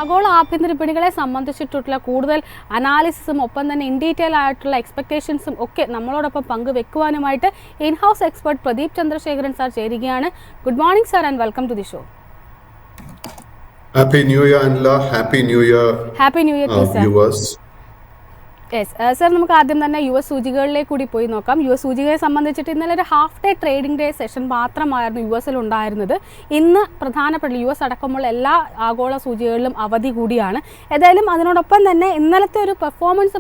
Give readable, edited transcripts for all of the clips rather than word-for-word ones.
ആഗോള ആഭ്യന്തര വിപണികളെ സംബന്ധിച്ചിട്ടുള്ള കൂടുതൽ അനാലിസിസും ഒപ്പം തന്നെ ഇൻ ഡീറ്റെയിൽ ആയിട്ടുള്ള എക്സ്പെക്ടേഷൻസും ഒക്കെ നമ്മളോടൊപ്പം പങ്കുവെക്കുവാനുമായിട്ട് in house expert Pradeep Chandrasekharan sir ചേരുകയാണ്. Good morning sir and welcome to the show. Happy New Year, Anla. Happy New Year. Happy New Year to sir. Viewers. Yes sir, നമുക്ക് ആദ്യം തന്നെ യു എസ് സൂചികകളിലേക്ക് കൂടി പോയി നോക്കാം. യു എസ് സൂചികയെ സംബന്ധിച്ചിട്ട് ഇന്നലെ ഒരു half day trading day session മാത്രമായിരുന്നു യു എസിൽ ഉണ്ടായിരുന്നത്. ഇന്ന് പ്രധാനപ്പെട്ട യു എസ് അടക്കമുള്ള എല്ലാ ആഗോള സൂചികകളിലും അവധി കൂടിയാണ്. ഏതായാലും അതിനോടൊപ്പം തന്നെ ഇന്നലത്തെ ഒരു പെർഫോമൻസ്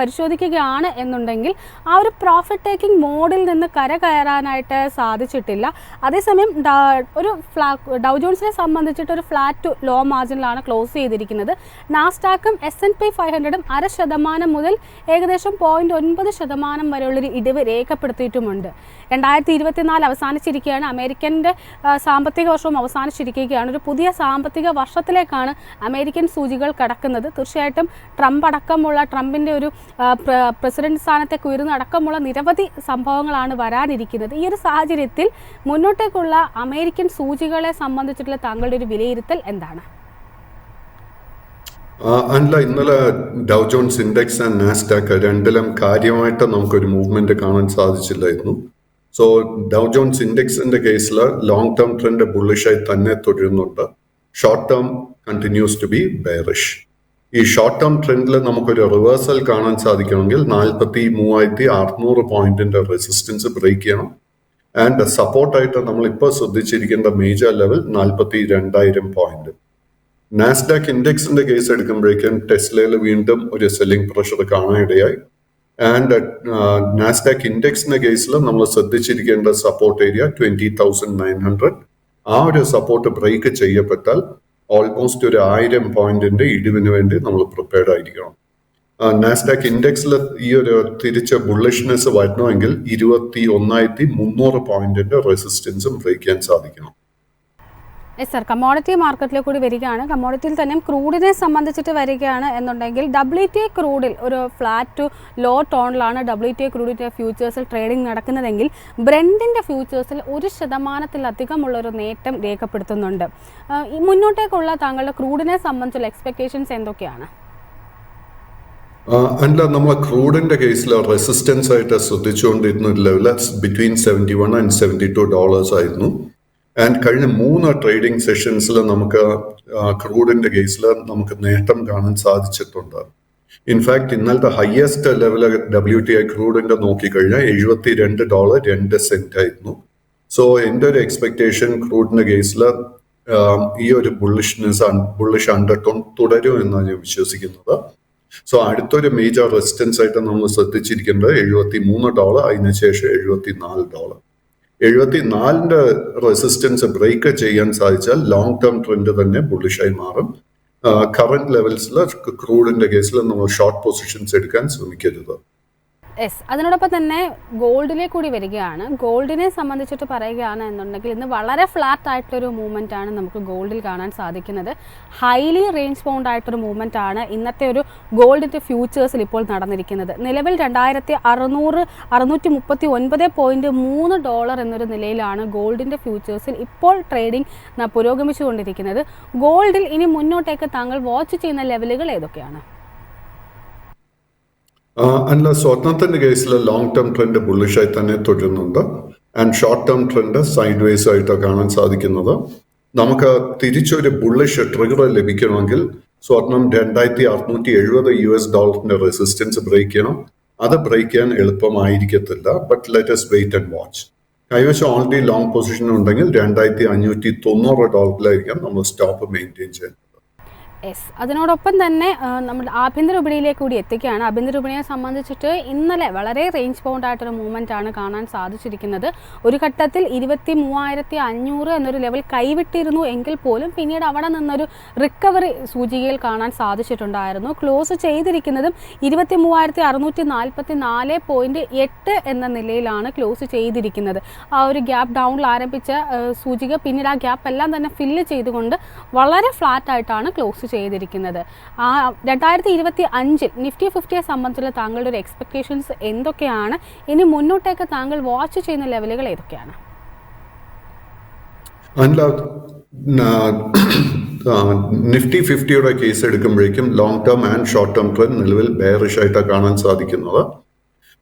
പരിശോധിക്കുകയാണ് എന്നുണ്ടെങ്കിൽ ആ ഒരു പ്രോഫിറ്റ് ടേക്കിംഗ് മോഡിൽ നിന്ന് കയറാനായിട്ട് സാധിച്ചിട്ടില്ല. അതേസമയം ഒരു ഡൗ ജോൺസിനെ സംബന്ധിച്ചിട്ട് ഒരു ഫ്ലാറ്റ് ടു ലോ മാർജിനിലാണ് ക്ലോസ് ചെയ്തിരിക്കുന്നത്. നാസ്ഡാക്കും S&P 500 0.5% മുതൽ ഏകദേശം 0.9% വരെയുള്ളൊരു ഇടിവ് രേഖപ്പെടുത്തിയിട്ടുമുണ്ട്. 2024 അവസാനിച്ചിരിക്കുകയാണ്. അമേരിക്കൻ്റെ സാമ്പത്തിക വർഷവും അവസാനിച്ചിരിക്കുകയാണ്. ഒരു പുതിയ സാമ്പത്തിക വർഷത്തിലേക്കാണ് അമേരിക്കൻ സൂചികൾ കടക്കുന്നത്. തീർച്ചയായിട്ടും ട്രംപിൻ്റെ ഒരു പ്രസിഡന്റ് സ്ഥാനത്തേക്ക് ഉയരുന്നടക്കമുള്ള നിരവധി സംഭവങ്ങളാണ് വരാനിരിക്കുന്നത്. ഈ ഒരു സാഹചര്യത്തിൽ മുന്നോട്ടേക്കുള്ള അമേരിക്കൻ സൂചികളെ സംബന്ധിച്ചിട്ടുള്ള താങ്കളുടെ ഒരു വിലയിരുത്തൽ എന്താണ്? ഇന്നലെ ഡൗ ജോൺസ് ഇൻഡെക്സ് ആൻഡ് നാസ്ഡാക്ക് രണ്ടിലും കാര്യമായിട്ട് നമുക്കൊരു മൂവ്മെന്റ് കാണാൻ സാധിച്ചില്ലായിരുന്നു. സോ ഡൗ ജോൺസ് ഇൻഡെക്സിന്റെ കേസിൽ ലോങ് ടേം ട്രെൻഡ് ബുള്ളിഷായി തന്നെ തുടരുന്നുണ്ട്. Short term continues to be bearish. ഈ ഷോർട്ട് ടേം ട്രെൻഡിൽ നമുക്കൊരു റിവേഴ്സൽ കാണാൻ സാധിക്കണമെങ്കിൽ 43,600 പോയിന്റിന്റെ റെസിസ്റ്റൻസ് ബ്രേക്ക് ചെയ്യണം. ആൻഡ് സപ്പോർട്ടായിട്ട് നമ്മളിപ്പോൾ ശ്രദ്ധിച്ചിരിക്കേണ്ട മേജർ ലെവൽ 42,000 പോയിന്റ്. നാസ്ഡാക്ക് ഇൻഡെക്സിന്റെ കേസ് എടുക്കുമ്പോഴേക്കും ടെസ്ലയിൽ വീണ്ടും ഒരു സെല്ലിംഗ് പ്രഷർ കാണാനിടയായി. ആൻഡ് നാസ്ഡാക്ക് ഇൻഡെക്സിന്റെ കേസിൽ നമ്മൾ ശ്രദ്ധിച്ചിരിക്കേണ്ട സപ്പോർട്ട് ഏരിയ 20,900. ആ ഒരു സപ്പോർട്ട് ബ്രേക്ക് ചെയ്യപ്പെട്ടാൽ ഓൾമോസ്റ്റ് ഒരു 1000 പോയിന്റിന്റെ ഇടിവിന് വേണ്ടി നമ്മൾ പ്രിപ്പയർഡ് ആയിരിക്കണം. നാസ്ഡാക്ക് ഇൻഡെക്സിൽ ഈ ഒരു തിരിച്ച ബുള്ളിഷ്നെസ് വരണമെങ്കിൽ 21,300 പോയിന്റിന്റെ റെസിസ്റ്റൻസും ബ്രേക്ക് ചെയ്യാൻ സാധിക്കണം. യെസ് സർ, കമ്മോഡിറ്റി മാർക്കറ്റിലേക്ക് കൂടി വരികയാണ്. കമ്മോഡിറ്റിയിൽ തന്നെ ക്രൂഡിനെ സംബന്ധിച്ചിട്ട് വരികയാണ് എന്നുണ്ടെങ്കിൽ WTI ക്രൂഡിൽ ഒരു ഫ്ലാറ്റ് ടു ലോ ടോണിലാണ് WTI ക്രൂഡിൻ്റെ ഫ്യൂച്ചേഴ്സിൽ ട്രേഡിംഗ് നടക്കുന്നതെങ്കിൽ ബ്രെൻഡിൻ്റെ ഫ്യൂച്ചേഴ്സിൽ 1% ഒരു നേട്ടം രേഖപ്പെടുത്തുന്നുണ്ട്. മുന്നോട്ടേക്കുള്ള താങ്കളുടെ ക്രൂഡിനെ സംബന്ധിച്ചുള്ള എക്സ്പെക്ടേഷൻസ് എന്തൊക്കെയാണ്? നമ്മളെ ക്രൂഡിന്റെ കേസിൽ റെസിസ്റ്റൻസ് ആയിട്ട് ശ്രദ്ധിച്ചുകൊണ്ടിരുന്ന ലെവൽ ബിറ്റ്വീൻ $71 and $72 ആയിരുന്നു. ആൻഡ് കഴിഞ്ഞ 3 ട്രേഡിംഗ് സെഷൻസിൽ നമുക്ക് ക്രൂഡിന്റെ കേസിൽ നമുക്ക് നേട്ടം കാണാൻ സാധിച്ചിട്ടുണ്ട്. ഇൻഫാക്ട് ഇന്നലത്തെ ഹയസ്റ്റ് ലെവല് WTI ക്രൂഡിന്റെ നോക്കിക്കഴിഞ്ഞാൽ $72.02 ആയിരുന്നു. സോ എൻ്റെ ഒരു എക്സ്പെക്ടേഷൻ ക്രൂഡിന്റെ കേസിൽ ഈ ഒരു ബുള്ളിഷ് അണ്ടർടോൺ തുടരും എന്നാണ് ഞാൻ വിശ്വസിക്കുന്നത്. സോ അടുത്തൊരു മേജർ റെസിസ്റ്റൻസ് ആയിട്ട് നമ്മൾ ശ്രദ്ധിച്ചിരിക്കേണ്ടത് $73, അതിനുശേഷം $74. 74ന്റെ റെസിസ്റ്റൻസ് ബ്രേക്ക് ചെയ്യാൻ സാധിച്ചാൽ ലോങ് ടേം ട്രെൻഡ് തന്നെ ബുള്ളിഷായി മാറും. കറന്റ് ലെവൽസിൽ ക്രൂഡിന്റെ കേസിൽ നമ്മൾ ഷോർട്ട് പൊസിഷൻസ് എടുക്കാൻ ശ്രമിക്കരുത്. യെസ്, അതിനോടൊപ്പം തന്നെ ഗോൾഡിലേക്ക് കൂടി വരികയാണ്. ഗോൾഡിനെ സംബന്ധിച്ചിട്ട് പറയുകയാണ് എന്നുണ്ടെങ്കിൽ ഇന്ന് വളരെ ഫ്ലാറ്റ് ആയിട്ടൊരു മൂവ്മെൻ്റ് ആണ് നമുക്ക് ഗോൾഡിൽ കാണാൻ സാധിക്കുന്നത്. ഹൈലി റേഞ്ച് ബൗണ്ട് ആയിട്ടൊരു മൂവ്മെൻ്റ് ആണ് ഇന്നത്തെ ഒരു ഗോൾഡിൻ്റെ ഫ്യൂച്ചേഴ്സിൽ ഇപ്പോൾ നടന്നിരിക്കുന്നത്. നിലവിൽ $2,639.3 എന്നൊരു നിലയിലാണ് ഗോൾഡിൻ്റെ ഫ്യൂച്ചേഴ്സിൽ ഇപ്പോൾ ട്രേഡിംഗ് പുരോഗമിച്ചുകൊണ്ടിരിക്കുന്നത്. ഗോൾഡിൽ ഇനി മുന്നോട്ടേക്ക് താങ്കൾ വാച്ച് ചെയ്യുന്ന ലെവലുകൾ ഏതൊക്കെയാണ്? സ്വർണത്തിന്റെ കേസിൽ ലോങ് ടേം ട്രെൻഡ് ബുള്ളിഷായി തന്നെ തുടരുന്നുണ്ട്. And short term trend side vase ആയിട്ടാണ് കാണാൻ സാധിക്കുന്നത്. നമുക്ക് തിരിച്ചൊരു ബുള്ളിഷ് ട്രിഗർ ലഭിക്കണമെങ്കിൽ സ്വർണം $2,670 റെസിസ്റ്റൻസ് ബ്രേക്ക് ചെയ്യണം. അത് ബ്രേക്ക് ചെയ്യാൻ എളുപ്പമായിരിക്കത്തില്ല. But let us wait and watch. കൈവശം ഓൾറെഡി ലോങ് പൊസിഷൻ ഉണ്ടെങ്കിൽ $2,590 നമ്മൾ സ്റ്റോപ്പ് മെയിൻറ്റെയിൻ ചെയ്യുന്നത്. യെസ്, അതിനോടൊപ്പം തന്നെ നമ്മുടെ ആഭ്യന്തര വിപണിയിലേക്ക് കൂടി എത്തിക്കുകയാണ്. ആഭ്യന്തര വിപണിയെ സംബന്ധിച്ചിട്ട് ഇന്നലെ വളരെ റേഞ്ച് ബൗണ്ട് ആയിട്ടൊരു മൂവ്മെൻ്റ് ആണ് കാണാൻ സാധിച്ചിരിക്കുന്നത്. ഒരു ഘട്ടത്തിൽ 23,500 എന്നൊരു ലെവൽ കൈവിട്ടിരുന്നു എങ്കിൽ പോലും പിന്നീട് അവിടെ നിന്നൊരു റിക്കവറി സൂചികയിൽ കാണാൻ സാധിച്ചിട്ടുണ്ടായിരുന്നു. ക്ലോസ് ചെയ്തിരിക്കുന്നതും 23,644.8 എന്ന നിലയിലാണ് ക്ലോസ് ചെയ്തിരിക്കുന്നത്. ആ ഒരു ഗ്യാപ്പ് ഡൗണിൽ ആരംഭിച്ച സൂചിക പിന്നീട് ആ ഗ്യാപ്പ് എല്ലാം തന്നെ ഫില്ല് ചെയ്തുകൊണ്ട് വളരെ ഫ്ലാറ്റ് ആയിട്ടാണ് ക്ലോസ് ചെയ്തിരിക്കുന്നത്. 2025 നിഫ്റ്റി 50യെ സംബന്ധിച്ചുള്ള താങ്കളുടെ ഒരു എക്സ്പെക്ടേഷൻസ് എന്തൊക്കെയാണ്? ഇനി മുന്നോട്ടേക്ക് താങ്കൾ വാച്ച് ചെയ്യുന്ന ലെവലുകൾ ഏതൊക്കെയാണ്? നിഫ്റ്റി 50യുടെ കേസ് എടുക്കുമ്പോഴേക്കും long term and short term trend നിലവിൽ ബെയറിഷ് ആയിട്ടാണ് കാണാൻ സാധിക്കുന്നത്.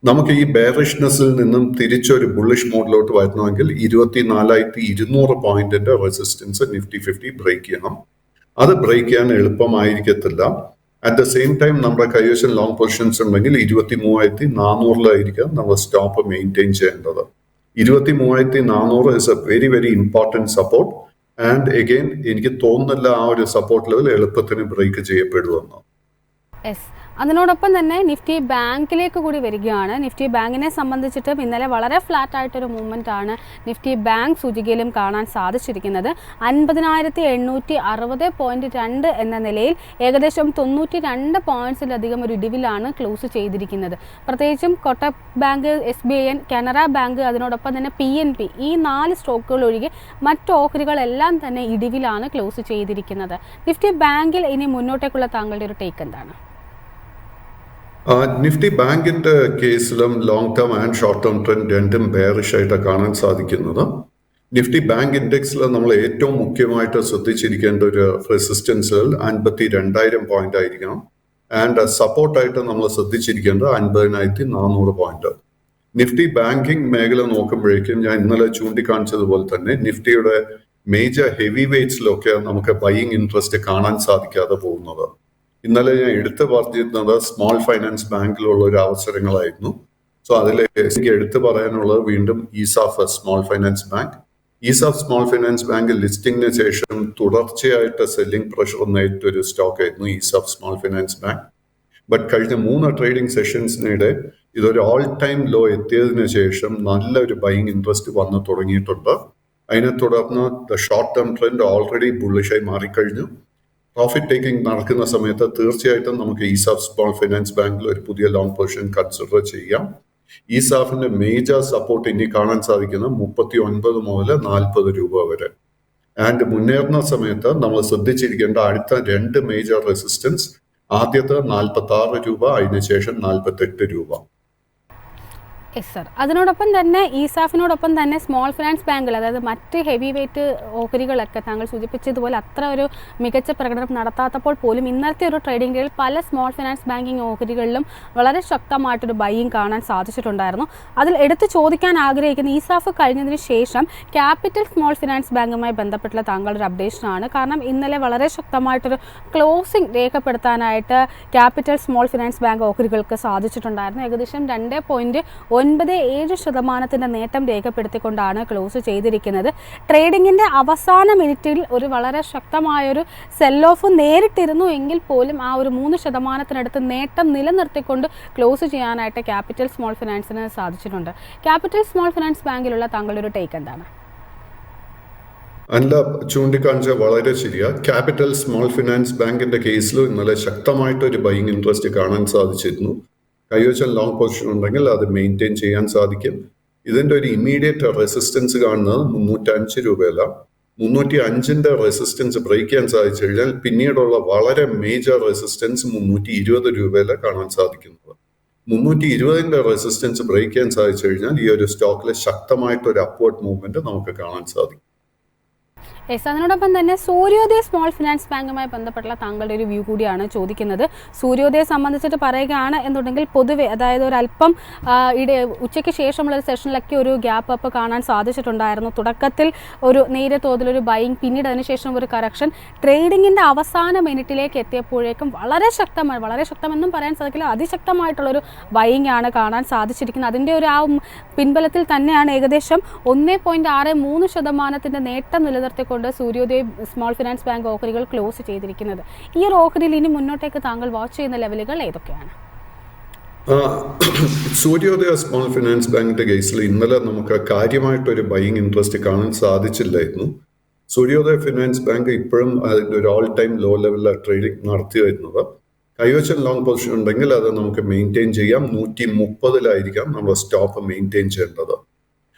നമുക്ക് ഈ ബെയറിഷ്നെസ്സിൽ നിന്നും തിരിച്ചൊരു ബുള്ളിഷ് മോഡിലോട്ട് വരുന്നുവെങ്കിൽ 24,200 പോയിന്റിന്റെ റെസിസ്റ്റൻസ് നിഫ്റ്റി 50 ബ്രേക്ക് ചെയ്യണം. അത് ബ്രേക്ക് ചെയ്യാൻ എളുപ്പമായിരിക്കത്തില്ല. അറ്റ് ദ സെയിം ടൈം നമ്മുടെ കൈവശം ലോങ് പൊസിഷൻസ് ഉണ്ടെങ്കിൽ 23,400 നമ്മൾ സ്റ്റോപ്പ് മെയിൻറ്റെയിൻ ചെയ്യേണ്ടത്. 23,400 is A very very important support. And again എനിക്ക് തോന്നുന്നില്ല ആ ഒരു സപ്പോർട്ട് ലെവൽ എളുപ്പത്തിന് ബ്രേക്ക് ചെയ്യപ്പെടുമെന്ന്. അതിനോടൊപ്പം തന്നെ നിഫ്റ്റി ബാങ്കിലേക്ക് കൂടി വരികയാണ്. നിഫ്റ്റി ബാങ്കിനെ സംബന്ധിച്ചിട്ടും ഇന്നലെ വളരെ ഫ്ലാറ്റ് ആയിട്ടൊരു മൂവ്മെൻ്റ് ആണ് നിഫ്റ്റി ബാങ്ക് സൂചികയിലും കാണാൻ സാധിച്ചിരിക്കുന്നത്. 50,860.2 എന്ന നിലയിൽ ഏകദേശം 92 പോയിന്റ്സിലധികം ഒരു ഇടിവിലാണ് ക്ലോസ് ചെയ്തിരിക്കുന്നത്. പ്രത്യേകിച്ചും Kotak bank, SBI, Canara bank, അതിനോടൊപ്പം തന്നെ PNB, ഈ 4 സ്റ്റോക്കുകൾ ഒഴികെ മറ്റ് ഓഹരികളെല്ലാം തന്നെ ഇടിവിലാണ് ക്ലോസ് ചെയ്തിരിക്കുന്നത്. നിഫ്റ്റി ബാങ്കിൽ ഇനി മുന്നോട്ടേക്കുള്ള താങ്കളുടെ ഒരു ടേക്ക് എന്താണ്? നിഫ്റ്റി ബാങ്കിന്റെ കേസിലും long term and short term trend രണ്ടും ബെയറിഷ് ആയിട്ട് കാണാൻ സാധിക്കുന്നത്. നിഫ്റ്റി ബാങ്ക് ഇൻഡെക്സിൽ നമ്മൾ ഏറ്റവും മുഖ്യമായിട്ട് ശ്രദ്ധിച്ചിരിക്കേണ്ട ഒരു റെസിസ്റ്റൻസ് ലെവൽ 52,000 പോയിന്റ് ആയിരിക്കണം. ആൻഡ് സപ്പോർട്ടായിട്ട് നമ്മൾ ശ്രദ്ധിച്ചിരിക്കേണ്ടത് 50,400 പോയിന്റ്. നിഫ്റ്റി ബാങ്കിങ് മേഖല നോക്കുമ്പോഴേക്കും ഞാൻ ഇന്നലെ ചൂണ്ടിക്കാണിച്ചതുപോലെ തന്നെ നിഫ്റ്റിയുടെ മേജർ ഹെവി വെയ്റ്റ്സിലൊക്കെ നമുക്ക് ബൈയിങ് ഇൻട്രസ്റ്റ് കാണാൻ സാധിക്കാതെ പോകുന്നത്. ഇന്നലെ ഞാൻ എടുത്തു പറഞ്ഞിരുന്നത് സ്മോൾ ഫൈനാൻസ് ബാങ്കിലുള്ള ഒരു അവസരങ്ങളായിരുന്നു. സോ അതിൽ എനിക്ക് എടുത്തു പറയാനുള്ളത് വീണ്ടും ESAF small finance bank. ESAF small finance bank ലിസ്റ്റിംഗിന് ശേഷം തുടർച്ചയായിട്ട് സെല്ലിംഗ് പ്രഷർ നേരിട്ടൊരു സ്റ്റോക്ക് ആയിരുന്നു ESAF small finance bank. But കഴിഞ്ഞ 3 ട്രേഡിംഗ് സെഷൻസിനിടെ ഇതൊരു ഓൾ ടൈം ലോ എത്തിയതിനു ശേഷം നല്ലൊരു ബൈയിങ് ഇൻട്രസ്റ്റ് വന്നു തുടങ്ങിയിട്ടുണ്ട്. അതിനെ തുടർന്ന് the short term trend already ബുള്ളിഷായി മാറിക്കഴിഞ്ഞു. പ്രോഫിറ്റ് ടേക്കിംഗ് നടക്കുന്ന സമയത്ത് തീർച്ചയായിട്ടും നമുക്ക് ഈസാഫ് സ്മോൾ ഫൈനാൻസ് ബാങ്കിൽ ഒരു പുതിയ ലോങ് പൊസിഷൻ കൺസിഡർ ചെയ്യാം. ഈസാഫിന്റെ മേജർ സപ്പോർട്ട് ഇനി കാണാൻ സാധിക്കുന്നത് 39 മുതൽ 40 രൂപ വരെ. ആൻഡ് മുന്നേറുന്ന സമയത്ത് നമ്മൾ ശ്രദ്ധിച്ചിരിക്കേണ്ട അടുത്ത 2 മേജർ റെസിസ്റ്റൻസ്, ആദ്യത്തെ 46 രൂപ, അതിനുശേഷം 48 രൂപ. Yes sir. അതിനോടൊപ്പം തന്നെ ഈസാഫിനോടൊപ്പം തന്നെ സ്മോൾ ഫിനാൻസ് ബാങ്കിൽ, അതായത് മറ്റ് ഹെവി വെയ്റ്റ് ഓഹരികളൊക്കെ താങ്കൾ സൂചിപ്പിച്ചതുപോലെ അത്ര ഒരു മികച്ച പ്രകടനം നടത്താത്തപ്പോൾ പോലും ഇന്നത്തെ ഒരു ട്രേഡിംഗ് ഡേയിൽ പല സ്മോൾ ഫിനാൻസ് ബാങ്കിങ് ഓഹരികളിലും വളരെ ശക്തമായിട്ടൊരു ബൈയിങ് കാണാൻ സാധിച്ചിട്ടുണ്ടായിരുന്നു. അതിൽ എടുത്തു ചോദിക്കാൻ ആഗ്രഹിക്കുന്ന ഈസാഫ് കഴിഞ്ഞതിന് ശേഷം ക്യാപിറ്റൽ സ്മോൾ ഫിനാൻസ് ബാങ്കുമായി ബന്ധപ്പെട്ടുള്ള താങ്കളുടെ അപ്ഡേഷനാണ്. കാരണം ഇന്നലെ വളരെ ശക്തമായിട്ടൊരു ക്ലോസിംഗ് രേഖപ്പെടുത്താനായിട്ട് ക്യാപിറ്റൽ സ്മോൾ ഫിനാൻസ് ബാങ്ക് ഓഹരികൾക്ക് സാധിച്ചിട്ടുണ്ടായിരുന്നു. ഏകദേശം 2.97% നേട്ടം രേഖപ്പെടുത്തിക്കൊണ്ടാണ് ക്ലോസ് ചെയ്തിരിക്കുന്നത്. ട്രേഡിങ്ങിൻ്റെ അവസാന മിനിറ്റിൽ ഒരു വളരെ ശക്തമായൊരു സെൽ ഓഫ് നേരിട്ടിരുന്നു എങ്കിൽ പോലും ആ ഒരു 3% നേട്ടം നിലനിർത്തിക്കൊണ്ട് ക്ലോസ് ചെയ്യാനായിട്ട് ക്യാപിറ്റൽ സ്മോൾ ഫിനാൻസിന് സാധിച്ചിട്ടുണ്ട്. ക്യാപിറ്റൽ സ്മോൾ ഫിനാൻസ് ബാങ്കിലുള്ള താങ്കളുടെ ഒരു ടേക്ക് എന്താണ്? അല്ല, ചൂണ്ടിക്കാണിച്ച വളരെ ശരിയാ. ക്യാപിറ്റൽ സ്മോൾ ഫിനാൻസ് ബാങ്കിന്റെ കേസിലും ഇന്നലെ ശക്തമായിട്ടൊരു ബൈയിങ് ഇൻട്രസ്റ്റ് കാണാൻ സാധിച്ചിരുന്നു. കൈവശം ലോങ് പൊസിഷൻ ഉണ്ടെങ്കിൽ അത് മെയിൻറ്റെയിൻ ചെയ്യാൻ സാധിക്കും. ഇതിന്റെ ഒരു ഇമ്മീഡിയറ്റ് റെസിസ്റ്റൻസ് കാണുന്നത് 305 രൂപയല്ല, 305ന്റെ റെസിസ്റ്റൻസ് ബ്രേക്ക് ചെയ്യാൻ സാധിച്ചു കഴിഞ്ഞാൽ പിന്നീടുള്ള വളരെ മേജർ റെസിസ്റ്റൻസ് 320 രൂപയിലാണ് കാണാൻ സാധിക്കുന്നത്. 320ന്റെ റെസിസ്റ്റൻസ് ബ്രേക്ക് ചെയ്യാൻ സാധിച്ചു കഴിഞ്ഞാൽ ഈ ഒരു സ്റ്റോക്കിൽ ശക്തമായിട്ടൊരു അപ്വേർഡ് മൂവ്മെന്റ് നമുക്ക് കാണാൻ സാധിക്കും. യെസ്. അതിനോടൊപ്പം തന്നെ സൂര്യോദയ സ്മോൾ ഫിനാൻസ് ബാങ്കുമായി ബന്ധപ്പെട്ടുള്ള താങ്കളുടെ ഒരു വ്യൂ കൂടിയാണ് ചോദിക്കുന്നത്. സൂര്യോദയെ സംബന്ധിച്ചിട്ട് പറയുകയാണ് എന്നുണ്ടെങ്കിൽ പൊതുവെ, അതായത് ഒരല്പം ഉച്ചയ്ക്ക് ശേഷമുള്ള ഒരു സെഷനിലൊക്കെ ഒരു ഗ്യാപ്പ് അപ്പ് കാണാൻ സാധിച്ചിട്ടുണ്ടായിരുന്നു. തുടക്കത്തിൽ ഒരു നേരിയ തോതിലൊരു ബൈയിങ്, പിന്നീട് അതിനുശേഷം ഒരു കറക്ഷൻ. ട്രേഡിങ്ങിൻ്റെ അവസാന മിനിറ്റിലേക്ക് എത്തിയപ്പോഴേക്കും വളരെ ശക്തമെന്നും പറയാൻ സാധിക്കില്ല, അതിശക്തമായിട്ടുള്ളൊരു ബൈയിങ് ആണ് കാണാൻ സാധിച്ചിരിക്കുന്നത്. അതിൻ്റെ ഒരു ആ പിൻബലത്തിൽ തന്നെയാണ് ഏകദേശം 1.63% നേട്ടം നിലനിർത്തിക്കൊണ്ട് സൂര്യോദയ സ്മോൾ ഫിനാൻസ് ബാങ്ക് ഓഹരികൾ ക്ലോസ് ചെയ്തിരിക്കുന്നത്. ഈ ഒരു ഓഹരിയിൽ ഇനി മുന്നോട്ടേക്ക് താങ്കൾ വാച്ച് ചെയ്യുന്ന ലെവലുകൾ ഏതൊക്കെയാണ്? സൂര്യോദയ സ്മോൾ ഫിനാൻസ് ബാങ്കിന്റെ കേസിൽ ഇന്നലെ നമുക്ക് കാര്യമായിട്ടൊരു ബൈയിങ് ഇൻട്രസ്റ്റ് കാണാൻ സാധിച്ചില്ലായിരുന്നു. സൂര്യോദയ ഫിനാൻസ് ബാങ്ക് ഇപ്പോഴും അതിൻ്റെ ഒരു ഓൾ ടൈം ലോ ലെവലിൽ ട്രേഡിംഗ് നടത്തി വരുന്നത്. കൈവശം ലോങ് പൊസിഷൻ ഉണ്ടെങ്കിൽ അത് നമുക്ക് മെയിൻറ്റെയിൻ ചെയ്യാം. 130 നമ്മൾ സ്റ്റോപ്പ് മെയിൻറ്റെയിൻ ചെയ്യേണ്ടത്.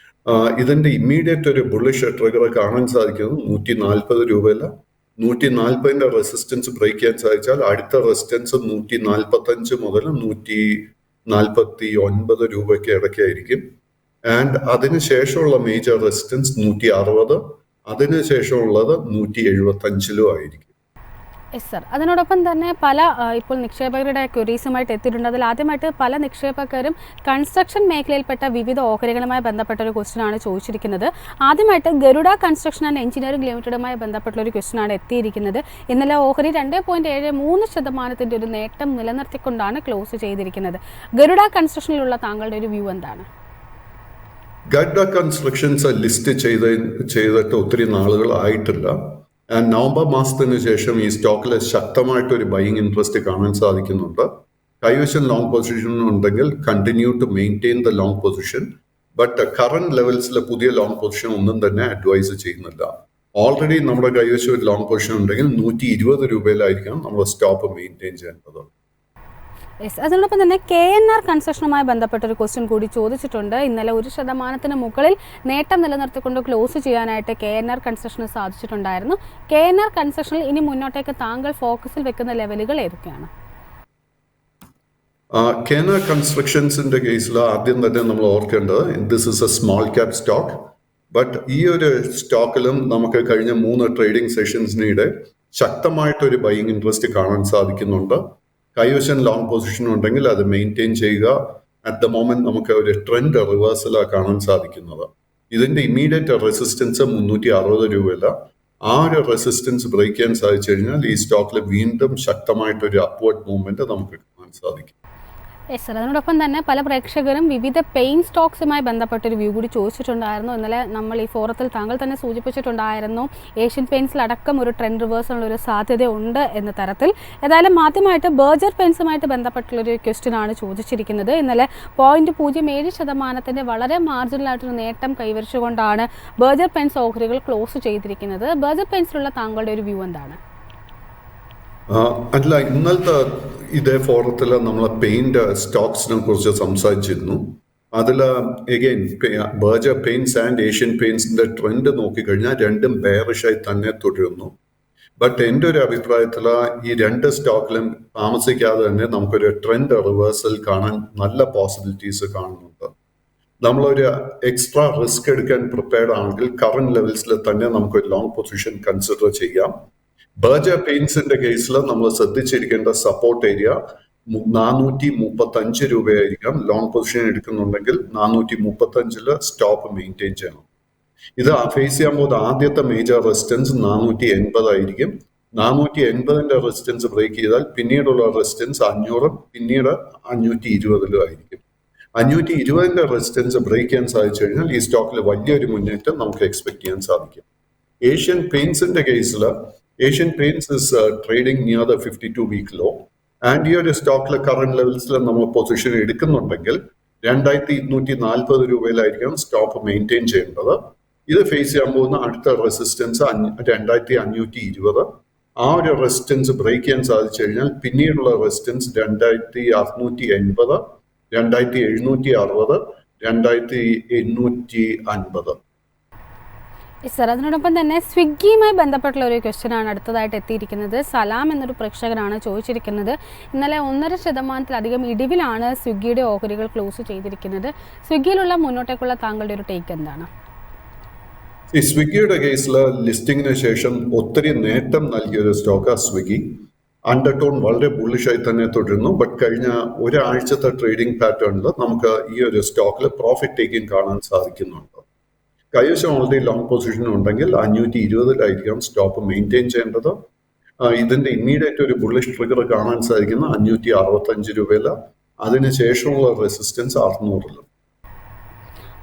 ഇതിന്റെ ഇമ്മീഡിയറ്റ് ഒരു ബുള്ളിഷ് ട്രിഗർ കാണാൻ സാധിക്കുന്നത് 140 രൂപയില. 140ന്റെ റെസിസ്റ്റൻസ് ബ്രേക്ക് ചെയ്യാൻ സാധിച്ചാൽ അടുത്ത റെസിസ്റ്റൻസ് 145 മുതൽ 149 രൂപയ്ക്ക് ഇടയ്ക്കായിരിക്കും. ആൻഡ് അതിനുശേഷമുള്ള മേജർ റെസിസ്റ്റൻസ് 160, അതിനുശേഷമുള്ളത് 175 ആയിരിക്കും. Yes sir. അതിനോടൊപ്പം തന്നെ പല ഇപ്പോൾ നിക്ഷേപകരുടെ ക്വരീസുമായിട്ട് എത്തിയിട്ടുണ്ട്. അതിൽ ആദ്യമായിട്ട് പല നിക്ഷേപകരും കൺസ്ട്രക്ഷൻ മേഖലയിൽപ്പെട്ട വിവിധ ഓഹരികളുമായി ബന്ധപ്പെട്ട ഒരു ക്വസ്റ്റ്യനാണ് ചോദിച്ചിരിക്കുന്നത്. ആദ്യമായിട്ട് ഗരുഡ കൺസ്ട്രക്ഷൻ ആൻഡ് എഞ്ചിനീയറിംഗ് ലിമിറ്റഡുമായി ബന്ധപ്പെട്ട ഒരു ക്വസ്റ്റ്യനാണ് എത്തിയിരിക്കുന്നത്. ഇന്നലെ ഓഹരി 2.73% ഒരു നേട്ടം നിലനിർത്തിക്കൊണ്ടാണ് ക്ലോസ് ചെയ്തിരിക്കുന്നത്. ഗരുഡ കൺസ്ട്രക്ഷനിലുള്ള താങ്കളുടെ ഒരു വ്യൂ എന്താണ്? ഗരുഡ കൺസ്ട്രക്ഷൻസ് ലിസ്റ്റ് ചെയ്തിട്ട് ഒത്തിരി നാളുകൾ ആയിട്ടില്ല. നവംബർ മാസത്തിന് ശേഷം ഈ സ്റ്റോക്കിൽ ശക്തമായിട്ടൊരു ബൈയിങ് ഇൻട്രസ്റ്റ് കാണാൻ സാധിക്കുന്നുണ്ട്. കൈവശം ലോങ് പൊസിഷൻ ഉണ്ടെങ്കിൽ continue to maintain the long position. But current ലെവൽസിലെ പുതിയ ലോങ് പൊസിഷൻ ഒന്നും തന്നെ അഡ്വൈസ് ചെയ്യുന്നില്ല. ഓൾറെഡി നമ്മുടെ കൈവശം ഒരു ലോങ് പൊസിഷൻ ഉണ്ടെങ്കിൽ 120 രൂപയിലായിരിക്കണം നമ്മൾ സ്റ്റോപ്പ് മെയിൻറ്റെയിൻ ചെയ്യേണ്ടത്. യെസ്. അതിനോടൊപ്പം തന്നെ KNR കൺസ്ട്രക്ഷനുമായി ബന്ധപ്പെട്ട ഒരു ക്വസ്റ്റ്യൻ കൂടി ചോദിച്ചിട്ടുണ്ട്. ഇന്നലെ 1% മുകളിൽ നേട്ടം നിലനിർത്തിക്കൊണ്ട് ക്ലോസ് ചെയ്യാനായിട്ട് KNR കൺസ്ട്രക്ഷന് സാധിച്ചിട്ടുണ്ടായിരുന്നു. KNR കൺസ്ട്രക്ഷനിൽ ഇനി മുന്നോട്ടേക്ക് താങ്കൾ ഫോക്കസിൽ വെക്കുന്ന ലെവലുകൾ ഏതൊക്കെയാണ്? KNR കൺസ്ട്രക്ഷൻസിന്റെ കേസിൽ ആദ്യം തന്നെ നമ്മൾ ഓർക്കേണ്ടത് this is A small cap stock. But ഈ ഒരു സ്റ്റോക്കിലും നമുക്ക് കഴിഞ്ഞ 3 ട്രേഡിംഗ് സെഷൻസിനിടെ ശക്തമായിട്ടൊരു ബൈയിങ് ഇൻട്രസ്റ്റ് കാണാൻ സാധിക്കുന്നുണ്ട്. കൈവശം ലോങ് പൊസിഷൻ ഉണ്ടെങ്കിൽ അത് മെയിൻറ്റെയിൻ ചെയ്യുക. അറ്റ് ദ മൊമെന്റ് നമുക്ക് ഒരു ട്രെൻഡ് റിവേഴ്സലാണ് കാണാൻ സാധിക്കുന്നത്. ഇതിന്റെ ഇമ്മീഡിയറ്റ് റെസിസ്റ്റൻസ് 360 രൂപയില്ല. ആ ഒരു റെസിസ്റ്റൻസ് ബ്രേക്ക് ചെയ്യാൻ സാധിച്ചു കഴിഞ്ഞാൽ ഈ സ്റ്റോക്കിൽ വീണ്ടും ശക്തമായിട്ടൊരു അപ്വേർഡ് മൂവ്മെന്റ് നമുക്ക് കാണാൻ സാധിക്കും. Yes sir. അതിനോടൊപ്പം തന്നെ പല പ്രേക്ഷകരും വിവിധ പെയിൻ സ്റ്റോക്സുമായി ബന്ധപ്പെട്ടൊരു വ്യൂ കൂടി ചോദിച്ചിട്ടുണ്ടായിരുന്നു. ഇന്നലെ നമ്മൾ ഈ ഫോറത്തിൽ താങ്കൾ തന്നെ സൂചിപ്പിച്ചിട്ടുണ്ടായിരുന്നു ഏഷ്യൻ പെയിൻസിലടക്കം ഒരു ട്രെൻഡ് റിവേഴ്സിനുള്ള ഒരു സാധ്യത ഉണ്ട് എന്ന തരത്തിൽ. ഏതായാലും ആദ്യമായിട്ട് ബർജർ പെയിൻസുമായിട്ട് ബന്ധപ്പെട്ടുള്ളൊരു ക്വസ്റ്റ്യനാണ് ചോദിച്ചിരിക്കുന്നത്. ഇന്നലെ 0.07% വളരെ മാർജിനലായിട്ടൊരു നേട്ടം കൈവരിച്ചുകൊണ്ടാണ് ബർജർ പെയിൻസ് ഓഹരികൾ ക്ലോസ് ചെയ്തിരിക്കുന്നത്. ബർജർ പെയിൻസിലുള്ള താങ്കളുടെ ഒരു വ്യൂ എന്താണ്? അല്ല, ഇന്നലത്തെ ഇതേ ഫോറത്തിൽ നമ്മൾ പെയിന്റ് സ്റ്റോക്സിനെ കുറിച്ച് സംസാരിച്ചിരുന്നു. അതിൽ again Berger paints and Asian പെയിന്റ്സിന്റെ ട്രെൻഡ് നോക്കിക്കഴിഞ്ഞാൽ രണ്ടും ബെയറിഷായി തന്നെ തുടരുന്നു. ബട്ട് എൻ്റെ ഒരു അഭിപ്രായത്തിൽ ഈ 2 സ്റ്റോക്കിലും താമസിക്കാതെ തന്നെ നമുക്കൊരു ട്രെൻഡ് റിവേഴ്സൽ കാണാൻ നല്ല പോസിബിലിറ്റീസ് കാണുന്നുണ്ട്. നമ്മളൊരു എക്സ്ട്രാ റിസ്ക് എടുക്കാൻ പ്രിപ്പയർഡ് ആണെങ്കിൽ കറന്റ് ലെവൽസിൽ തന്നെ നമുക്കൊരു ലോങ് പൊസിഷൻ കൺസിഡർ ചെയ്യാം. ബർജർ പെയിന്റ്സിന്റെ കേസിൽ നമ്മൾ ശ്രദ്ധിച്ചിരിക്കേണ്ട സപ്പോർട്ട് ഏരിയ 435 രൂപയായിരിക്കാം. ലോങ് പൊസിഷൻ എടുക്കുന്നുണ്ടെങ്കിൽ 435 സ്റ്റോപ്പ് മെയിൻറ്റെയിൻ ചെയ്യണം. ഇത് ഫേസ് ചെയ്യാൻ പോകുന്ന ആദ്യത്തെ മേജർ റെസിസ്റ്റൻസ് 480 ആയിരിക്കും. 480ന്റെ റെസിസ്റ്റൻസ് ബ്രേക്ക് ചെയ്താൽ പിന്നീടുള്ള റെസിസ്റ്റൻസ് 500, പിന്നീട് 520 ആയിരിക്കും. 520ന്റെ റെസിസ്റ്റൻസ് ബ്രേക്ക് ചെയ്യാൻ സാധിച്ചു കഴിഞ്ഞാൽ ഈ സ്റ്റോക്കിൽ വലിയൊരു മുന്നേറ്റം നമുക്ക് എക്സ്പെക്ട് ചെയ്യാൻ സാധിക്കും. ഏഷ്യൻ പെയിന്റ്സിന്റെ കേസിൽ Asian paints is trading near the 52-week low. And ഈ ഒരു സ്റ്റോക്കിലെ കറന്റ് ലെവൽസിൽ നമ്മൾ പൊസിഷൻ എടുക്കുന്നുണ്ടെങ്കിൽ 2240 രൂപയിലായിരിക്കും സ്റ്റോപ്പ് മെയിൻറ്റെയിൻ ചെയ്യേണ്ടത്. ഇത് ഫേസ് ചെയ്യാൻ പോകുന്ന അടുത്ത റെസിസ്റ്റൻസ് 2520. ആ ഒരു റെസിസ്റ്റൻസ് ബ്രേക്ക് ചെയ്യാൻ സാധിച്ചു കഴിഞ്ഞാൽ പിന്നീടുള്ള റെസിസ്റ്റൻസ് 2680, 2760, 2850. സർ. അതിനോടൊപ്പം തന്നെ സ്വിഗ്ഗിയുമായി ബന്ധപ്പെട്ടുള്ള ഒരു ക്വസ്റ്റ്യനാണ് അടുത്തതായിട്ട് എത്തിയിരിക്കുന്നത്. സലാം എന്നൊരു പ്രേക്ഷകനാണ് ചോദിച്ചിരിക്കുന്നത്. ഇന്നലെ 1.5% ഇടിവിലാണ് സ്വിഗ്ഗിയുടെ ഓഹരികൾ ക്ലോസ് ചെയ്തിരിക്കുന്നത്. സ്വിഗ്ഗിയിലുള്ള മുന്നോട്ടേക്കുള്ള താങ്കളുടെ ഒരു ടേക്ക് എന്താണ്? ഈ സ്വിഗ്ഗിയുടെ കേസിൽ ലിസ്റ്റിംഗിന് ശേഷം ഒത്തിരി നേട്ടം നൽകിയൊരു സ്റ്റോക്കാണ് സ്വിഗ്ഗി. അണ്ടർടോൺ വളരെ ബുള്ളിഷായി തന്നെ തുടരുന്നു. ബട്ട് കഴിഞ്ഞ ഒരാഴ്ചത്തെ ട്രേഡിംഗ് പാറ്റേണിൽ നമുക്ക് ഈ ഒരു സ്റ്റോക്കിൽ പ്രോഫിറ്റ് ടേക്കിംഗ് കാണാൻ സാധിക്കുന്നുണ്ട്. കൈവശം ഓൾറെഡി ലോങ് പൊസിഷൻ ഉണ്ടെങ്കിൽ 520 സ്റ്റോപ്പ് മെയിൻറ്റെയിൻ ചെയ്യേണ്ടത്. ഇതിന്റെ ഇമ്മീഡിയറ്റ് ഒരു ബുള്ളിഷ് ട്രിഗർ കാണാൻ സാധിക്കുന്ന 565 രൂപയില. അതിനുശേഷമുള്ള റെസിസ്റ്റൻസ് 600.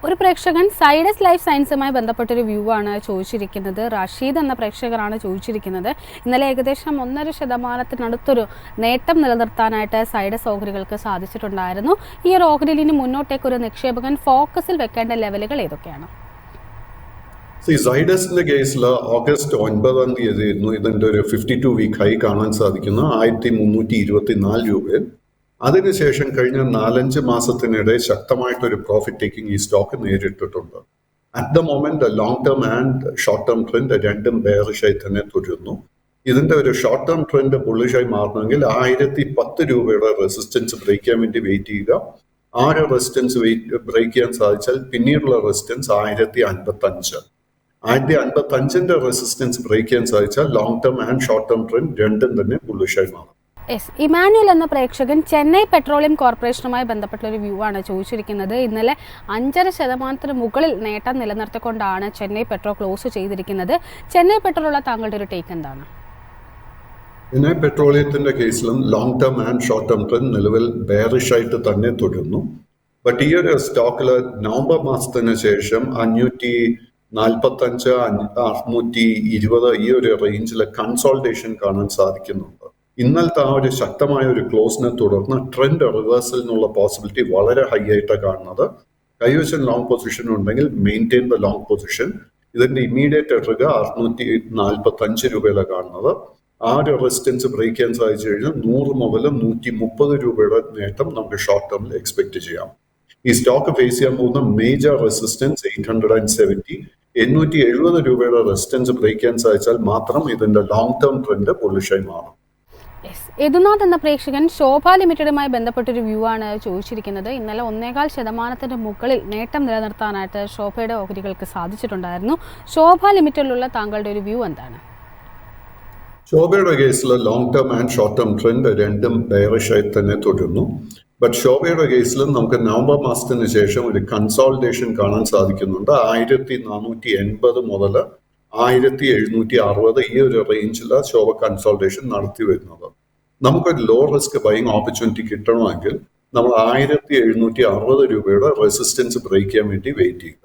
ഒരു പ്രേക്ഷകൻ സൈഡസ് ലൈഫ് സയൻസുമായി ബന്ധപ്പെട്ടൊരു വ്യൂ ആണ് ചോദിച്ചിരിക്കുന്നത്. റഷീദ് എന്ന പ്രേക്ഷകരാണ് ചോദിച്ചിരിക്കുന്നത്. ഇന്നലെ ഏകദേശം 1.5%-നടുത്തൊരു നേട്ടം നിലനിർത്താനായിട്ട് സൈഡസ് ഓഹരികൾക്ക് സാധിച്ചിട്ടുണ്ടായിരുന്നു. ഈ ഒരു ഓഹരിയിൽ ഇനി മുന്നോട്ടേക്ക് ഒരു നിക്ഷേപകൻ ഫോക്കസിൽ വെക്കേണ്ട ലെവലുകൾ ഏതൊക്കെയാണ്? സൈഡസിന്റെ കേസിൽ ഓഗസ്റ്റ് 9 ഇതിന്റെ ഒരു 52-week ഹൈ കാണാൻ സാധിക്കുന്ന 1324 രൂപയിൽ. അതിനുശേഷം കഴിഞ്ഞ 4-5 മാസത്തിനിടെ ശക്തമായിട്ടൊരു പ്രോഫിറ്റ് ടേക്കിംഗ് ഈ സ്റ്റോക്ക് നേരിട്ടിട്ടുണ്ട്. At the moment long term and short term trend രണ്ടും ബെയറിഷായി തന്നെ തുടരുന്നു. ഇതിന്റെ ഒരു ഷോർട്ട് ടേം ട്രെൻഡ് ബുള്ളിഷായി മാറണമെങ്കിൽ 1010 രൂപയുടെ റെസിസ്റ്റൻസ് ബ്രേക്ക് ചെയ്യാൻ വേണ്ടി വെയിറ്റ് ചെയ്യുക. ആ ഒരു റെസിസ്റ്റൻസ് ബ്രേക്ക് ചെയ്യാൻ സാധിച്ചാൽ പിന്നീടുള്ള റെസിസ്റ്റൻസ് 1055. $55 റെസിസ്റ്റൻസ് ബ്രേക്ക് ചെയ്യാൻ സാധിച്ചാൽ long term and short term trend രണ്ടും തന്നെ ബുള്ളിഷായി മാറും. ഇമാനുവൽ എന്ന പ്രേക്ഷകൻ ചെന്നൈ പെട്രോളിയം കോർപ്പറേഷനുമായി ബന്ധപ്പെട്ട ഒരു വ്യൂ ആണ് ചോദിച്ചിരിക്കുന്നത്. ഇന്നലെ 5.5% മുകളിൽ നേട്ടം നിലനിർത്തിക്കൊണ്ടാണ് ചെന്നൈ പെട്രോൾ ക്ലോസ് ചെയ്തിരിക്കുന്നത്. ചെന്നൈ പെട്രോളുള്ള താങ്കളുടെ ഒരു ടേക്ക് എന്താണ്? ചെന്നൈ പെട്രോളിയത്തിന്റെ കേസിലും long term and short term trend നിലവിൽ ബെയറിഷ് ആയിട്ട് തന്നെ തുടരുന്നു. ബട്ട് ഈ ഒരു സ്റ്റോക്കില് നവംബർ മാസത്തിന് ശേഷം 545, 620 ഈ ഒരു റേഞ്ചിൽ കൺസോൾട്ടേഷൻ കാണാൻ സാധിക്കുന്നുണ്ട്. ഇന്നലത്തെ ആ ഒരു ശക്തമായ ഒരു ക്ലോസിനെ തുടർന്ന് ട്രെൻഡ് റിവേഴ്സലിനുള്ള പോസിബിലിറ്റി വളരെ ഹൈ ആയിട്ടാണ് കാണുന്നത്. കൈവശം ലോങ് പൊസിഷൻ ഉണ്ടെങ്കിൽ മെയിൻറ്റെയിൻ ദ ലോങ് പൊസിഷൻ. ഇതിന്റെ ഇമ്മീഡിയറ്റ് ട്രിഗർ 645 രൂപയിലാണ് കാണുന്നത്. ആ ഒരു റെസിസ്റ്റൻസ് ബ്രേക്ക് ചെയ്യാൻ സാധിച്ചു കഴിഞ്ഞാൽ 100 മുതൽ 130 രൂപയുടെ നേട്ടം നമുക്ക് ഷോർട്ട് ടേമിൽ എക്സ്പെക്ട് ചെയ്യാം. ഈ സ്റ്റോക്ക് ഫേസ് ചെയ്യാൻ പോകുന്ന മേജർ റെസിസ്റ്റൻസ് 870, 870 രൂപയുടെ റെസിസ്റ്റൻസ് ബ്രേക്ക് ചെയ്യാൻ സാധിച്ചാൽ മാത്രം ഇതിന്റെ ലോങ് ടേം ട്രെൻഡ് ബുള്ളിഷായി മാറും. യദുനാഥ് എന്ന പ്രേക്ഷകൻ ശോഭ ലിമിറ്റഡുമായി ബന്ധപ്പെട്ടൊരു വ്യൂ ആണ് ചോദിച്ചിരിക്കുന്നത്. ഇന്നലെ 1.25% മുകളിൽ നേട്ടം നിലനിർത്താനായിട്ട് ശോഭയുടെ ഓഹരികൾക്ക് സാധിച്ചിട്ടുണ്ടായിരുന്നു. ശോഭ ലിമിറ്റഡിലുള്ള താങ്കളുടെ ഒരു വ്യൂ എന്താണ്? ശോഭയുടെ കേസിൽ long term and short term trend രണ്ടും ബെയറിഷ് ആയി തന്നെ തുടരുന്നു. ബട്ട് ശോഭയുടെ കേസിലും നമുക്ക് നവംബർ മാസത്തിന് ശേഷം ഒരു കൺസോൾട്ടേഷൻ കാണാൻ സാധിക്കുന്നുണ്ട്. 1480 മുതൽ 1760 ഈ ഒരു റേഞ്ചിൽ ശോഭ കൺസോൾട്ടേഷൻ നടത്തി വരുന്നത്. നമുക്കൊരു ലോ റിസ്ക് ബൈങ് ഓപ്പർച്യൂണിറ്റി കിട്ടണമെങ്കിൽ നമ്മൾ 1760 രൂപയുടെ റെസിസ്റ്റൻസ് ബ്രേക്ക് ചെയ്യാൻ വേണ്ടി വെയിറ്റ് ചെയ്യുക.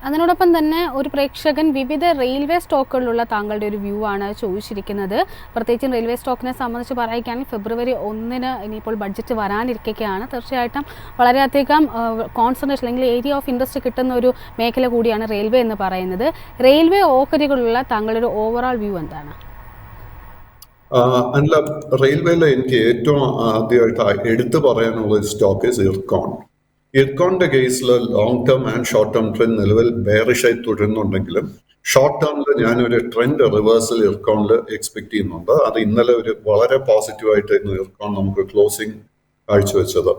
അതിനോടൊപ്പം തന്നെ ഒരു പ്രേക്ഷകൻ വിവിധ റെയിൽവേ സ്റ്റോക്കുകളിലുള്ള താങ്കളുടെ ഒരു വ്യൂ ആണ് ചോദിച്ചിരിക്കുന്നത്. പ്രത്യേകിച്ചും റെയിൽവേ സ്റ്റോക്കിനെ സംബന്ധിച്ച് പറയുകയാണെങ്കിൽ ഫെബ്രുവരി 1 ഇനിയിപ്പോൾ ബഡ്ജറ്റ് വരാനിരിക്കുകയാണ്. തീർച്ചയായിട്ടും വളരെയധികം കോൺസെൻട്രേഷൻ അല്ലെങ്കിൽ ഏരിയ ഓഫ് ഇൻട്രസ്റ്റ് കിട്ടുന്ന ഒരു മേഖല കൂടിയാണ് റെയിൽവേ എന്ന് പറയുന്നത്. റെയിൽവേ ഓഹരികളുള്ള താങ്കളുടെ ഒരു ഓവറോൾ വ്യൂ എന്താണ്? അല്ല, റെയിൽവേയിൽ എനിക്ക് ഏറ്റവും ആദ്യമായിട്ട് എടുത്തു പറയാനുള്ള ഒരു സ്റ്റോക്ക് ഇർക്കോൺ. ഇർക്കോണിന്റെ കേസിൽ long term and short term trend നിലവിൽ ബെയറിഷായി തുടരുന്നുണ്ടെങ്കിലും ഷോർട്ട് ടേമിൽ ഞാനൊരു ട്രെൻഡ് റിവേഴ്സൽ ഇർക്കോണിൽ എക്സ്പെക്ട് ചെയ്യുന്നുണ്ട്. അത് ഇന്നലെ ഒരു വളരെ പോസിറ്റീവായിട്ടായിരുന്നു ഇർക്കോൺ നമുക്ക് ക്ലോസിംഗ് കാഴ്ചവെച്ചത്.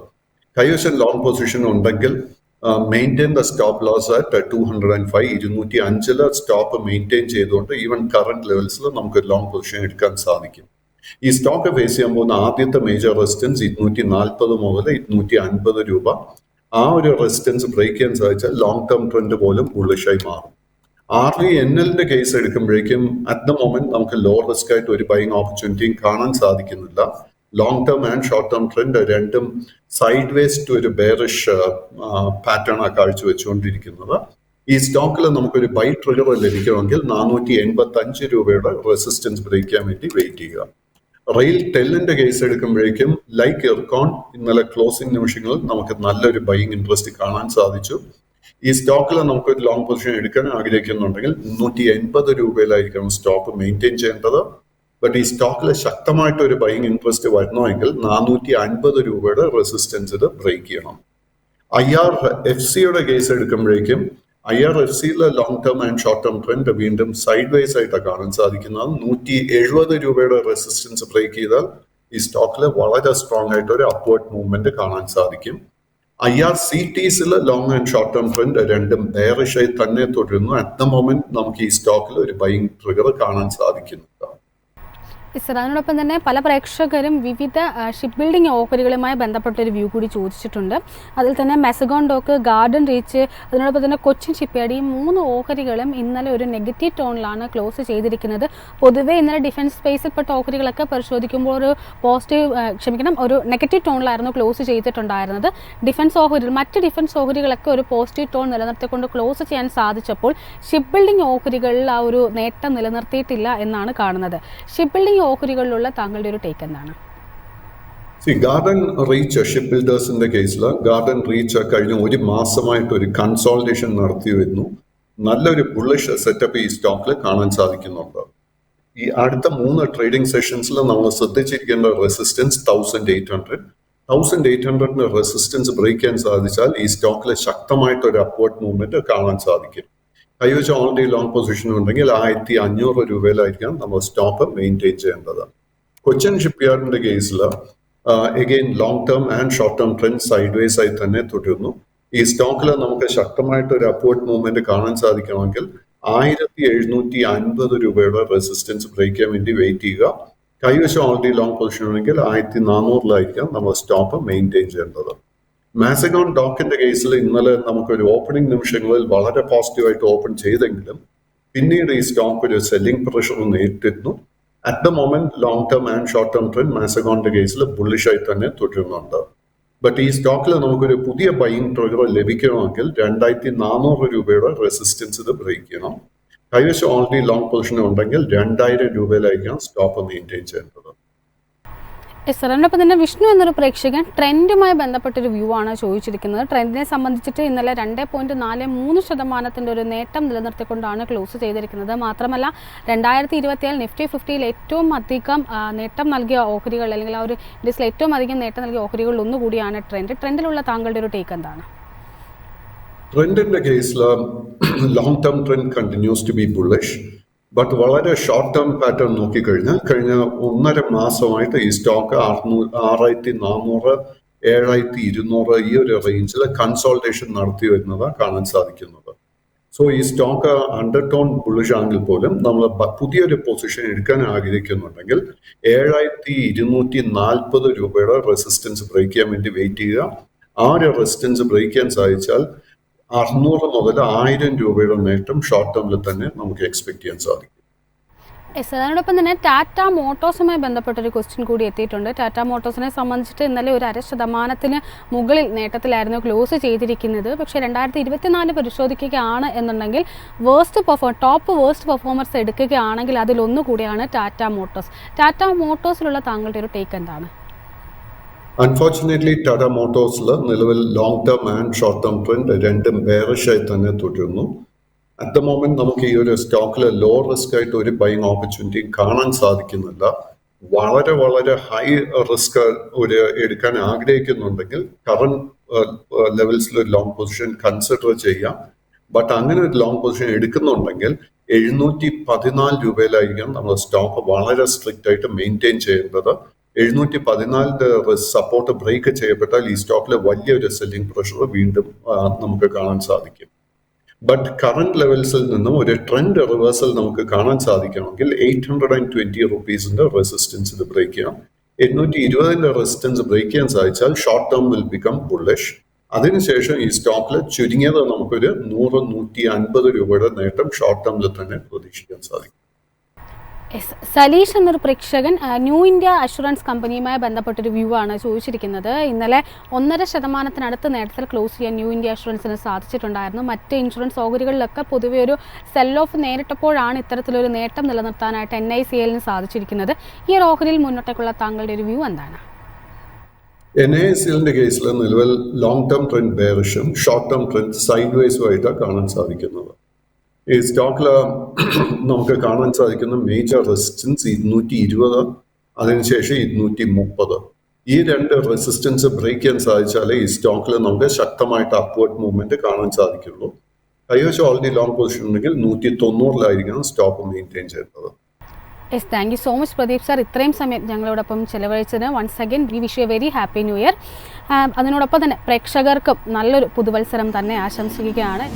കൈവശം ലോങ് പൊസിഷൻ ഉണ്ടെങ്കിൽ maintain the stop loss at 205, 205 stop maintain ചെയ്തുകൊണ്ട് ഈവൻ കറന്റ് ലെവൽസിൽ നമുക്ക് ലോങ് പൊസിഷൻ എടുക്കാൻ സാധിക്കും. ഈ സ്റ്റോക്ക് ഫേസ് ചെയ്യാൻ പോകുന്ന ആദ്യത്തെ മേജർ റെസിസ്റ്റൻസ് 240 മുതൽ 250 രൂപ. ആ ഒരു റെസിസ്റ്റൻസ് ബ്രേക്ക് ചെയ്യാൻ സാധിച്ചാൽ ലോങ് ടേം ട്രെൻഡ് പോലും ബുള്ളിഷായി മാറും. RVNLന്റെ കേസ് എടുക്കുമ്പോഴേക്കും അറ്റ് ദ മൊമെന്റ് നമുക്ക് ലോ റിസ്ക് ആയിട്ട് ഒരു ബൈങ് ഓപ്പർച്യൂണിറ്റിയും കാണാൻ സാധിക്കുന്നില്ല. Long term and short term trend രണ്ടും സൈഡ് വേസ് ടു ഒരു ബെയറിഷ് പാറ്റേൺ ആ കാഴ്ചവെച്ചുകൊണ്ടിരിക്കുന്നത്. ഈ സ്റ്റോക്കിൽ നമുക്കൊരു ബൈ ട്രിഗർ ലഭിക്കുമെങ്കിൽ 485 രൂപയുടെ റെസിസ്റ്റൻസ് ബ്രേക്ക് ചെയ്യാൻ വേണ്ടി വെയിറ്റ് ചെയ്യുക. റെയിൽ ടെല്ലിന്റെ കേസ് എടുക്കുമ്പോഴേക്കും ലൈക്ക് ഇർക്കോൺ ഇന്നലെ ക്ലോസിംഗ് നിമിഷങ്ങളിൽ നമുക്ക് നല്ലൊരു ബൈയിങ് ഇൻട്രസ്റ്റ് കാണാൻ സാധിച്ചു. ഈ സ്റ്റോക്കിൽ നമുക്ക് ഒരു ലോങ് പൊസിഷൻ എടുക്കാൻ ആഗ്രഹിക്കുന്നുണ്ടെങ്കിൽ 380 രൂപയിലായിരിക്കണം സ്റ്റോക്ക് മെയിൻറ്റെയിൻ ചെയ്യേണ്ടത്. ബട്ട് ഈ സ്റ്റോക്കിൽ ശക്തമായിട്ട് ഒരു ബൈയിങ് ഇൻട്രസ്റ്റ് വരണമെങ്കിൽ 450 രൂപയുടെ റെസിസ്റ്റൻസ് ഇത് ബ്രേക്ക് ചെയ്യണം. IRFCയുടെ കേസ് എടുക്കുമ്പോഴേക്കും IRFCയിലെ long term and short term trend വീണ്ടും സൈഡ് വേസ് ആയിട്ടാണ് കാണാൻ സാധിക്കുന്നത്. 170 രൂപയുടെ റെസിസ്റ്റൻസ് ബ്രേക്ക് ചെയ്താൽ ഈ സ്റ്റോക്കിൽ വളരെ സ്ട്രോങ് ആയിട്ട് ഒരു അപ്വേർഡ് മൂവ്മെന്റ് കാണാൻ സാധിക്കും. IRCTസിലെ long and short term trend രണ്ടും ബെയറിഷ് ആയി തന്നെ തുടരുന്നു. അറ്റ് ദ മൊമെന്റ് നമുക്ക് ഈ സ്റ്റോക്കിൽ ഒരു ബൈയിങ് ട്രിഗർ കാണാൻ സാധിക്കുന്നുണ്ട്. അതിനോടൊപ്പം തന്നെ പല പ്രേക്ഷകരും വിവിധ ഷിപ്പ് ബിൽഡിംഗ് ഓഹരികളുമായി ബന്ധപ്പെട്ടൊരു വ്യൂ കൂടി ചോദിച്ചിട്ടുണ്ട്. അതിൽ തന്നെ മെസഗോൺ ഡോക്ക്, ഗാർഡൻ റീച്ച്, അതിനോടൊപ്പം തന്നെ കൊച്ചിൻ ഷിപ്പ്യാർഡ്, ഈ 3 ഓഹരികളും ഇന്നലെ ഒരു നെഗറ്റീവ് ടോണിലാണ് ക്ലോസ് ചെയ്തിരിക്കുന്നത്. പൊതുവേ ഇന്നലെ ഡിഫൻസ് സ്പേസിൽപ്പെട്ട ഓഹരികളൊക്കെ പരിശോധിക്കുമ്പോൾ ഒരു നെഗറ്റീവ് ടോണിലായിരുന്നു ക്ലോസ് ചെയ്തിട്ടുണ്ടായിരുന്നത്. മറ്റ് ഡിഫൻസ് ഓഹരികളൊക്കെ ഒരു പോസിറ്റീവ് ടോൺ നിലനിർത്തിക്കൊണ്ട് ക്ലോസ് ചെയ്യാൻ സാധിച്ചപ്പോൾ ഷിപ്പ് ബിൽഡിംഗ് ഓഹരികളിൽ ആ ഒരു നേട്ടം നിലനിർത്തിയിട്ടില്ല എന്നാണ് കാണുന്നത്. ഷിപ്പ് ബിൽഡിംഗ് ഓഹരികളിലുള്ള താങ്കളുടെ ഒരു ടേക്ക് എന്താണ്? ഗാർഡൻ റീച്ച് ഷിപ്പ് ബിൽഡേഴ്സിന്റെ കേസിൽ ഗാർഡൻ റീച്ച് കഴിഞ്ഞ ഒരു മാസമായിട്ട് ഒരു കൺസോൾട്ടേഷൻ നടത്തി വരുന്നു. നല്ലൊരു ബുള്ളിഷ് സെറ്റപ്പ് ഈ സ്റ്റോക്കിൽ കാണാൻ സാധിക്കുന്നുണ്ട്. ഈ അടുത്ത 3 ട്രേഡിംഗ് സെഷൻസിൽ നമ്മൾ ശ്രദ്ധിച്ചിരിക്കേണ്ട റെസിസ്റ്റൻസ് 1800 റെസിസ്റ്റൻസ് ബ്രേക്ക് ചെയ്യാൻ സാധിച്ചാൽ ഈ സ്റ്റോക്കിൽ ശക്തമായിട്ട് ഒരു അപ്വേർഡ് മൂവ്മെന്റ് കാണാൻ സാധിക്കും. കൈവശം ഓൾറെഡി ലോങ് പൊസിഷൻ ഉണ്ടെങ്കിൽ 1500 രൂപയിലായിരിക്കാം നമ്മൾ സ്റ്റോപ്പ് മെയിൻറ്റെയിൻ ചെയ്യേണ്ടത്. കൊച്ചിൻ ഷിപ്പ്യാർഡിന്റെ കേസിൽ again long term and short term trend side vase ആയി തന്നെ തുടരുന്നു. ഈ സ്റ്റോക്കിൽ നമുക്ക് ശക്തമായിട്ട് ഒരു അപ്വേർഡ് മൂവ്മെന്റ് കാണാൻ സാധിക്കണമെങ്കിൽ 1750 റെസിസ്റ്റൻസ് ബ്രേക്ക് ചെയ്യാൻ വേണ്ടി വെയിറ്റ് ചെയ്യുക. കൈവശം ഓൾറെഡി ലോങ് പൊസിഷൻ ഉണ്ടെങ്കിൽ 1400 നമ്മൾ സ്റ്റോപ്പ് മെയിൻറ്റെയിൻ ചെയ്യേണ്ടത്. മാസഗോൺ ഡോക്കിന്റെ കേസിൽ ഇന്നലെ നമുക്കൊരു ഓപ്പണിംഗ് നിമിഷങ്ങളിൽ വളരെ പോസിറ്റീവായിട്ട് ഓപ്പൺ ചെയ്തെങ്കിലും പിന്നീട് ഈ സ്റ്റോക്ക് ഒരു സെല്ലിംഗ് പ്രഷർ നേരിട്ടിരുന്നു. At the moment long term and short term trend മാസഗോണിന്റെ കേസിൽ ബുള്ളിഷായി തന്നെ തുടരുന്നുണ്ട്. ബട്ട് ഈ സ്റ്റോക്കിൽ നമുക്കൊരു പുതിയ ബൈയിങ് ട്രിഗർ ലഭിക്കണമെങ്കിൽ 2400 റെസിസ്റ്റൻസ് ഇത് ബ്രേക്ക് ചെയ്യണം. കൈവശം ഓൾറെഡി ലോങ് പൊസിഷൻ ഉണ്ടെങ്കിൽ 2000 സ്റ്റോപ്പ് മെയിൻറ്റെയിൻ ചെയ്യേണ്ടത്. സർ, അതിനൊപ്പം തന്നെ വിഷ്ണു എന്നൊരു പ്രേക്ഷകൻ ട്രെൻഡുമായി ബന്ധപ്പെട്ടൊരു വ്യൂ ആണ് ചോദിച്ചിരിക്കുന്നത്. ട്രെൻഡിനെ സംബന്ധിച്ചിട്ട് ഇന്നലെ 2.43% ഒരു നേട്ടം നിലനിർത്തിക്കൊണ്ടാണ് ക്ലോസ് ചെയ്തിരിക്കുന്നത്. മാത്രമല്ല 2024 നിഫ്റ്റി 50 ഏറ്റവും അധികം നേട്ടം നൽകിയ ഓഹരികൾ, അല്ലെങ്കിൽ ആ ഒരു ഇൻഡെക്സിൽ ഏറ്റവും അധികം നേട്ടം നൽകിയ ഓഹരികളിൽ ഒന്നുകൂടിയാണ് ട്രെൻഡിലുള്ള താങ്കളുടെ ഒരു ടേക്ക് എന്താണ്? ട്രെൻഡിന്റെ കേസിൽ long term trend continues to be bullish. But വളരെ ഷോർട്ട് ടേം പാറ്റേൺ നോക്കിക്കഴിഞ്ഞാൽ കഴിഞ്ഞ 1.5 മാസമായിട്ട് ഈ സ്റ്റോക്ക് 6400, 7200 ഈ ഒരു റേഞ്ചിൽ കൺസോൾട്ടേഷൻ നടത്തി വരുന്നതാണ് കാണാൻ സാധിക്കുന്നത്. സോ ഈ സ്റ്റോക്ക് അണ്ടർടോൺ ബുള്ളിഷ് ആണെങ്കിൽ പോലും നമ്മൾ പുതിയൊരു പൊസിഷൻ എടുക്കാൻ ആഗ്രഹിക്കുന്നുണ്ടെങ്കിൽ 7240 റെസിസ്റ്റൻസ് ബ്രേക്ക് ചെയ്യാൻ വേണ്ടി വെയിറ്റ് ചെയ്യുക. ആ ഒരു റെസിസ്റ്റൻസ് ബ്രേക്ക് ചെയ്യാൻ സാധിച്ചാൽ 600 മുതൽ 1000 നേട്ടം ഷോർട്ട് ടേമിൽ തന്നെ നമുക്ക് എക്സ്പെക്ട് ചെയ്യാൻ സാധിക്കും. അതിനോടൊപ്പം തന്നെ ടാറ്റ മോട്ടോഴ്സുമായി ബന്ധപ്പെട്ടൊരു ക്വസ്റ്റ്യൻ കൂടി എത്തിയിട്ടുണ്ട്. ടാറ്റ മോട്ടോഴ്സിനെ സംബന്ധിച്ചിട്ട് ഇന്നലെ ഒരു 0.5% മുകളിൽ നേട്ടത്തിലായിരുന്നു ക്ലോസ് ചെയ്തിരിക്കുന്നത്. പക്ഷേ 2024 പരിശോധിക്കുകയാണ് എന്നുണ്ടെങ്കിൽ ടോപ്പ് വേഴ്സ്റ്റ് പെർഫോമൻസ് എടുക്കുകയാണെങ്കിൽ അതിലൊന്നുകൂടിയാണ് ടാറ്റ മോട്ടോഴ്സ്. ടാറ്റ മോട്ടോഴ്സിലുള്ള താങ്കളുടെ ഒരു ടേക്ക് എന്താണ്? അൺഫോർച്ചുനേറ്റ്ലി ടാറ്റ മോട്ടോഴ്സിൽ നിലവിൽ long term and short term trend രണ്ടും ബെയറിഷായി തന്നെ തുടരുന്നു. അറ്റ് ദ മൊമെന്റ് നമുക്ക് ഈ ഒരു സ്റ്റോക്കിൽ ലോ റിസ്ക് ആയിട്ട് ഒരു ബൈങ് ഓപ്പർച്യൂണിറ്റി കാണാൻ സാധിക്കുന്നില്ല. വളരെ വളരെ ഹൈ റിസ്ക് ഒരു എടുക്കാൻ ആഗ്രഹിക്കുന്നുണ്ടെങ്കിൽ കറന്റ് ലെവൽസിൽ ഒരു ലോങ് പൊസിഷൻ കൺസിഡർ ചെയ്യാം. ബട്ട് അങ്ങനെ ഒരു ലോങ് പൊസിഷൻ എടുക്കുന്നുണ്ടെങ്കിൽ 714 നമ്മൾ സ്റ്റോക്ക് വളരെ സ്ട്രിക്റ്റ് ആയിട്ട് മെയിൻറ്റെയിൻ ചെയ്യേണ്ടത്. 714 സപ്പോർട്ട് ബ്രേക്ക് ചെയ്യപ്പെട്ടാൽ ഈ സ്റ്റോക്കിൽ വലിയൊരു സെല്ലിംഗ് പ്രഷർ വീണ്ടും നമുക്ക് കാണാൻ സാധിക്കും. ബട്ട് കറന്റ് ലെവൽസിൽ നിന്നും ഒരു ട്രെൻഡ് റിവേഴ്സൽ നമുക്ക് കാണാൻ സാധിക്കണമെങ്കിൽ 820 റുപ്പീസിന്റെ റെസിസ്റ്റൻസ് ഇത് ബ്രേക്ക് ചെയ്യാം. 820 റെസിസ്റ്റൻസ് ബ്രേക്ക് ചെയ്യാൻ സാധിച്ചാൽ short term will become bullish. അതിനുശേഷം ഈ സ്റ്റോക്കിൽ ചുരുങ്ങിയത് നമുക്കൊരു 100-150 നേട്ടം ഷോർട്ട് ടേമിൽ തന്നെ പ്രതീക്ഷിക്കാൻ സാധിക്കും. സലീഷ് എന്നൊരു പ്രേക്ഷകൻ ന്യൂ ഇന്ത്യ അഷുറൻസ് കമ്പനിയുമായി ബന്ധപ്പെട്ടൊരു വ്യൂ ആണ് ചോദിച്ചിരിക്കുന്നത്. ഇന്നലെ 1.5% നേട്ടത്തിൽ ക്ലോസ് ചെയ്യാൻ ന്യൂ ഇന്ത്യ അഷുറൻസിന് സാധിച്ചിട്ടുണ്ടായിരുന്നു. മറ്റ് ഇൻഷുറൻസ് ഓഹരികളിലൊക്കെ പൊതുവെ ഒരു സെൽ ഓഫ് നേരിട്ടപ്പോഴാണ് ഇത്തരത്തിലൊരു നേട്ടം നിലനിർത്താനായിട്ട് NICLന് സാധിച്ചിരിക്കുന്നത്. ഈ ഒരു ഓഹരിയിൽ മുന്നോട്ടേക്കുള്ള താങ്കളുടെ ഒരു വ്യൂ എന്താണ്? NICLന്റെ കേസിൽ നിലവിൽ ലോങ് ടേം ട്രെൻഡ് ബെയറിഷും ഷോർട്ട് ടേം ട്രെൻഡ് സൈഡ് വേസുമായിട്ടാണ് കാണാൻ സാധിക്കുന്നത്. ഈ സ്റ്റോക്കിൽ നമുക്ക് കാണാൻ സാധിക്കുന്ന മേജർ റെസിസ്റ്റൻസ് 220, അതിനുശേഷം 230. ഈ രണ്ട് റെസിസ്റ്റൻസ് ബ്രേക്ക് ചെയ്യാൻ സാധിച്ചാലേ ഈ സ്റ്റോക്കിൽ നമുക്ക് ശക്തമായിട്ട് അപ്വേർഡ് മൂവ്മെന്റ് കാണാൻ സാധിക്കുള്ളൂ. കൈവശം ഓൾറെഡി ലോങ് പൊസിഷൻ ഉണ്ടെങ്കിൽ 190 സ്റ്റോക്ക് മെയിൻറ്റെയിൻ ചെയ്യേണ്ടത്. Yes, thank you so much Pradeep sir. ഇത്രയും സമയം ഞങ്ങളോടൊപ്പം ചെലവഴിച്ചതിന് once again we wish a very happy new year. അതിനോടൊപ്പം തന്നെ പ്രേക്ഷകർക്കും നല്ലൊരു പുതുവത്സരം തന്നെ ആശംസിക്കുകയാണ്.